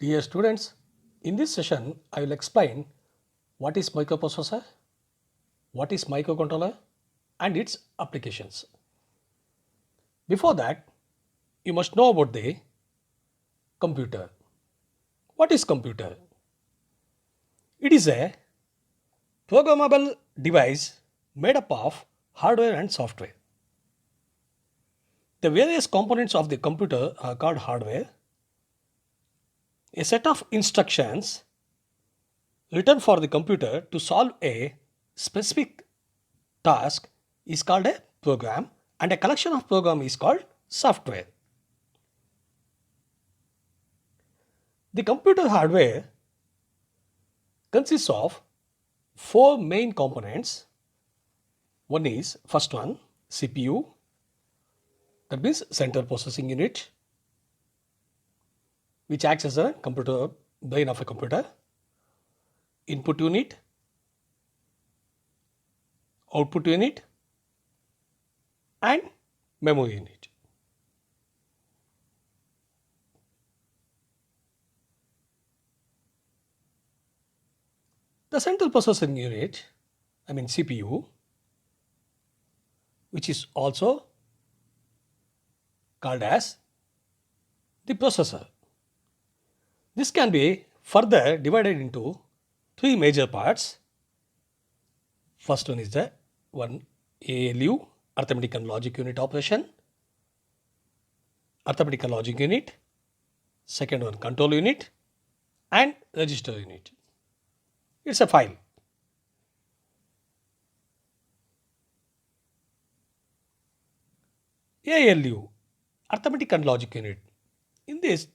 Dear students, in this session, I will explain what is microprocessor, what is microcontroller, and its applications. Before that, you must know about the computer. What is computer? It is a programmable device made up of hardware and software. The various components of the computer are called hardware. A set of instructions written for the computer to solve a specific task is called a program, and a collection of program is called software. The computer hardware consists of four main components. One is first one CPU, that means central processing unit, which acts as a computer brain of a computer. Input unit, output unit, and memory unit. The central processing unit, I mean CPU, which is also called as the processor. This can be further divided into three major parts. First one is the one ALU, arithmetic and logic unit operation, arithmetic and logic unit, second one control unit, and register unit. It's a file. ALU, arithmetic and logic unit. In this,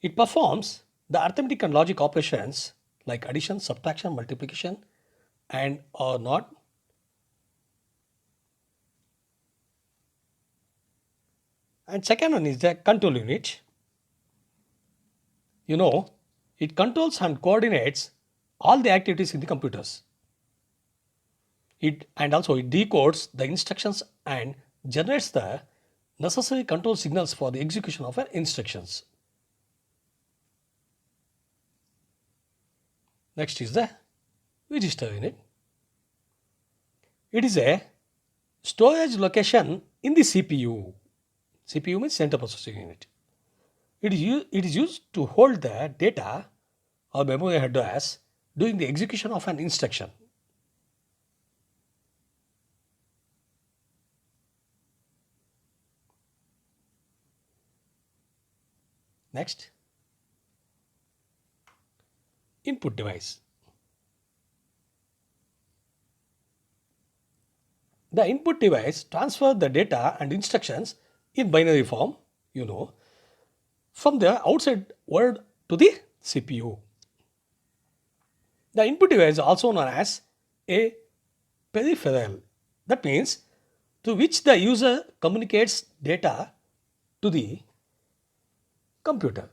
it performs the arithmetic and logic operations like addition, subtraction, multiplication, and or not. And second one is the control unit. It controls and coordinates all the activities in the computers. It decodes the instructions and generates the necessary control signals for the execution of instructions. Next is the register unit. It is a storage location in the CPU. CPU means central processing unit. It is used to hold the data or memory address during the execution of an instruction. Next, input device. The input device transfers the data and instructions in binary form, from the outside world to the CPU. The input device is also known as a peripheral. That means through which the user communicates data to the computer.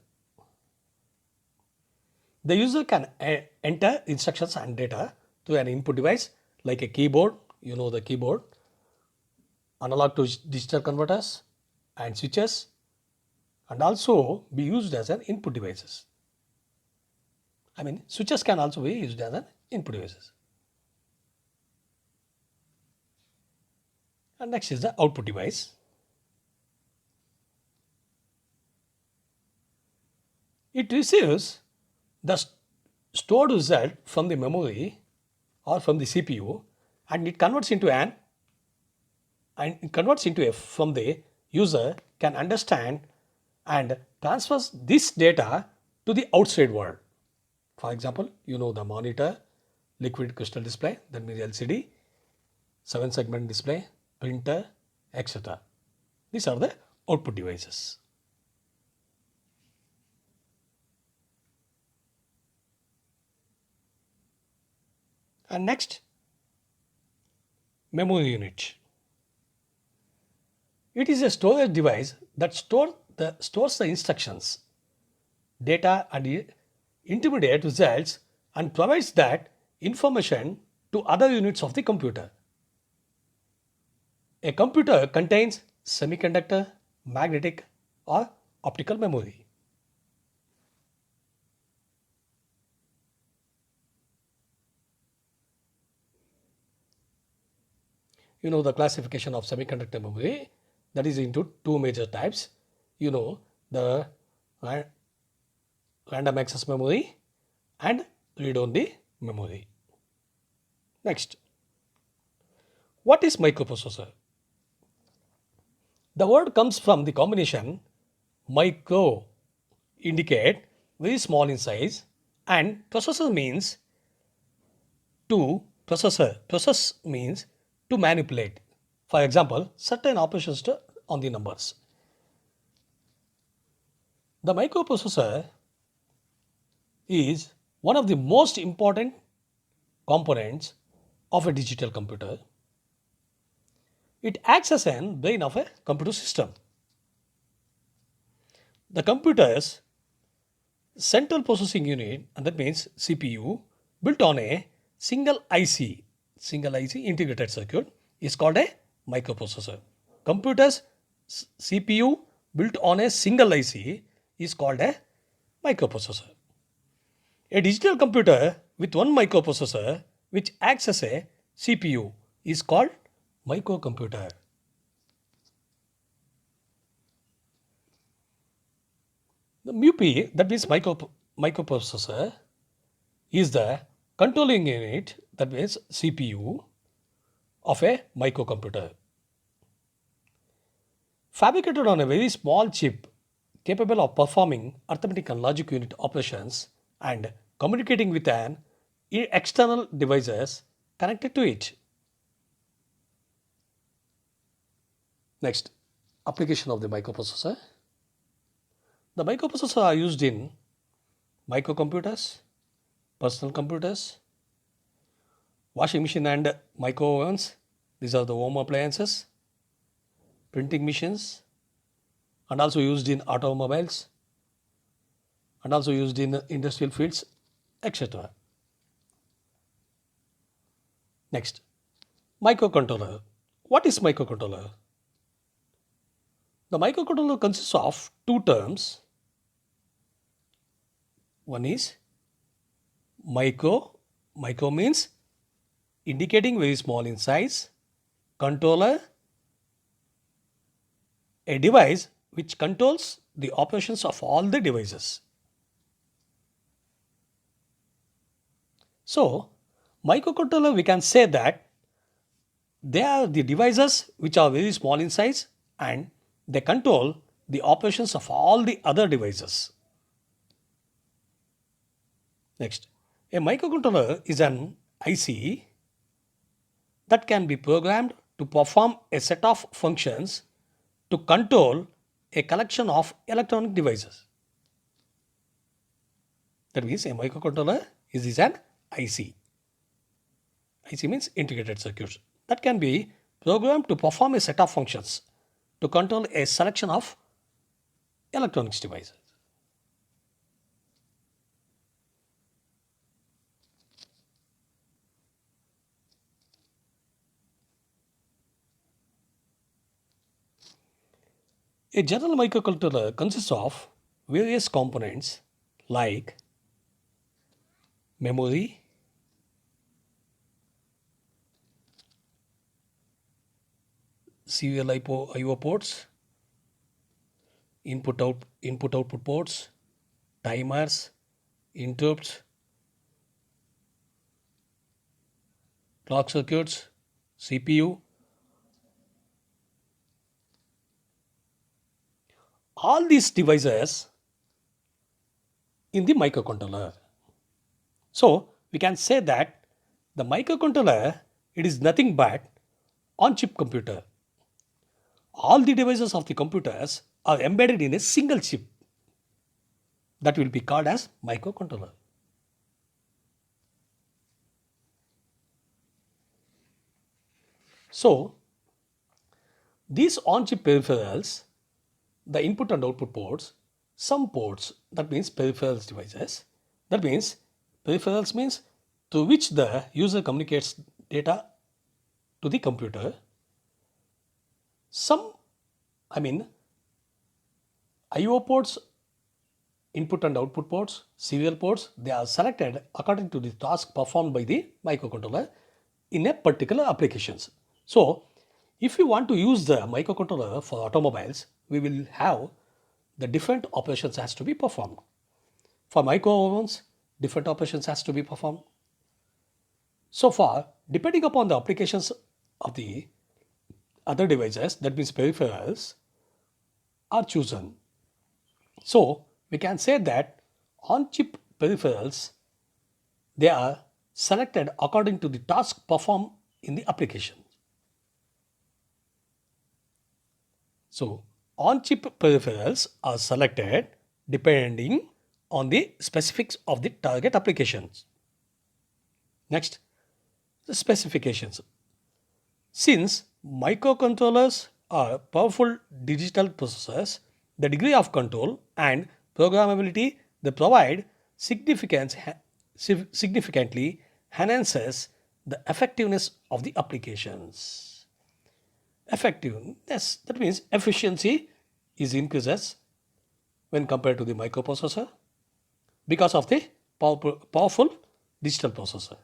The user can enter instructions and data to an input device like a keyboard, the keyboard, analog to digital converters, and switches, and also be used as an input devices. I mean, switches can also be used as an input devices. And next is the output device. It receives the stored result from the memory or from the CPU, and it converts into a from the user can understand and transfers this data to the outside world. For example, the monitor, liquid crystal display, that means LCD, 7-segment display, printer, etc. These are the output devices. And next, memory unit. It is a storage device that stores the instructions, data, and intermediate results, and provides that information to other units of the computer. A computer contains semiconductor, magnetic, or optical memory. You know the classification of semiconductor memory, that is into two major types. You know the ra- random access memory and read-only memory. Next, what is microprocessor? The word comes from the combination micro indicate very small in size and processor means to processor. Process means to manipulate. For example, certain operations on the numbers. The microprocessor is one of the most important components of a digital computer. It acts as an brain of a computer system. The computer's central processing unit, and that means CPU, built on a single IC integrated circuit, is called a microprocessor. Computer's CPU built on a single IC is called a microprocessor. A digital computer with one microprocessor which acts as a CPU is called microcomputer. The MUPI, that means microprocessor, is the controlling unit, that means CPU, of a microcomputer. Fabricated on a very small chip capable of performing arithmetic and logic unit operations and communicating with an external devices connected to it. Next, application of the microprocessor. The microprocessors are used in microcomputers, personal computers, washing machine and micro ovens. These are the home appliances, printing machines, and also used in automobiles, and also used in industrial fields, etc. Next, microcontroller. What is microcontroller? The microcontroller consists of two terms. One is micro. Micro means indicating very small in size. Controller, a device which controls the operations of all the devices. So, microcontroller, we can say that they are the devices which are very small in size and they control the operations of all the other devices. Next, a microcontroller is an IC that can be programmed to perform a set of functions to control a collection of electronic devices. That means a microcontroller is an IC. IC means integrated circuits that can be programmed to perform a set of functions to control a selection of electronics devices. A general microcontroller consists of various components like memory, serial IO ports, input output ports, timers, interrupts, clock circuits, CPU. All these devices in the microcontroller. So we can say that the microcontroller, it is nothing but on chip computer. All the devices of the computers are embedded in a single chip that will be called as microcontroller. So these on-chip peripherals, the input and output ports, some ports, that means peripherals devices, that means peripherals means through which the user communicates data to the computer. Some, IO ports, input and output ports, serial ports, they are selected according to the task performed by the microcontroller in a particular applications. So If you want to use the microcontroller for automobiles, we will have the different operations has to be performed. For micro ovens, different operations has to be performed. So far, depending upon the applications of the other devices, that means peripherals, are chosen. So we can say that on-chip peripherals, they are selected according to the task performed in the application. So on-chip peripherals are selected depending on the specifics of the target applications. Next, the specifications. Since microcontrollers are powerful digital processors, the degree of control and programmability they provide significantly enhances the effectiveness of the applications. Effectiveness, that means efficiency is increases when compared to the microprocessor because of the powerful digital processor.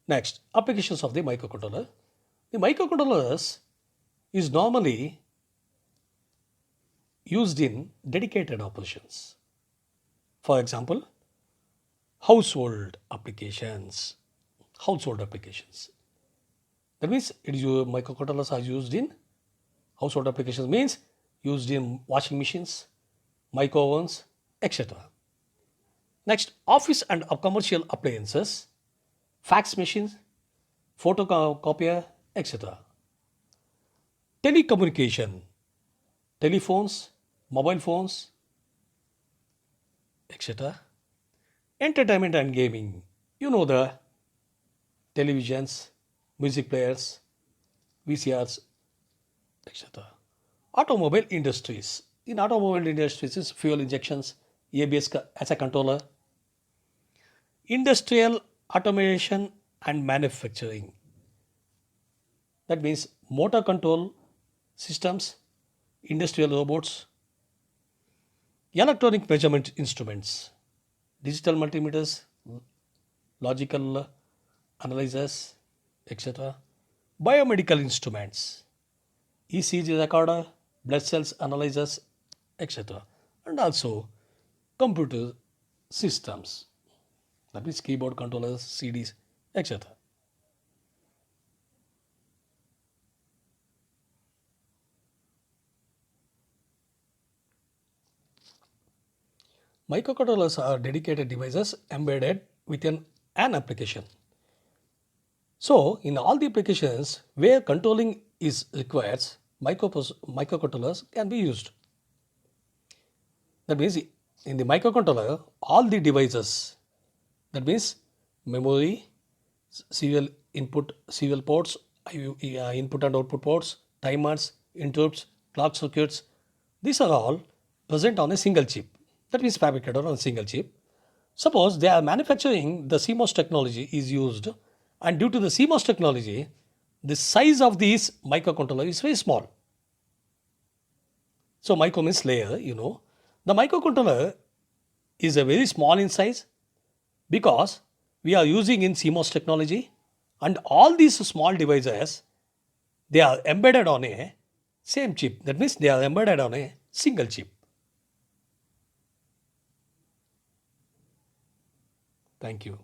Next, applications of the microcontroller. The microcontrollers is normally used in dedicated operations. For example, household applications. Household applications. That means microcontrollers are used in household applications means used in washing machines, micro ovens, etc. Next, office and commercial appliances, fax machines, photocopier, etc. Telecommunication, telephones, mobile phones, etc. Entertainment and gaming, you know the televisions, music players, VCRs, etc. Automobile industries. In automobile industries is fuel injections, ABS as a controller, industrial automation and manufacturing. That means motor control systems, industrial robots, electronic measurement instruments, digital multimeters, logical analyzers, etc. Biomedical instruments, ECG recorder, blood cells analyzers, etc. And also computer systems, that means keyboard controllers, CDs, etc. Microcontrollers are dedicated devices embedded within an application. So, in all the applications where controlling is required, microcontrollers can be used. That means in the microcontroller, all the devices, that means memory, serial input, serial ports, input and output ports, timers, interrupts, clock circuits, these are all present on a single chip. That means fabricated on a single chip. Suppose they are manufacturing the CMOS technology is used, and due to the CMOS technology, the size of these microcontroller is very small. So micro means layer, The microcontroller is a very small in size because we are using in CMOS technology, and all these small devices, they are embedded on a same chip. That means they are embedded on a single chip. Thank you.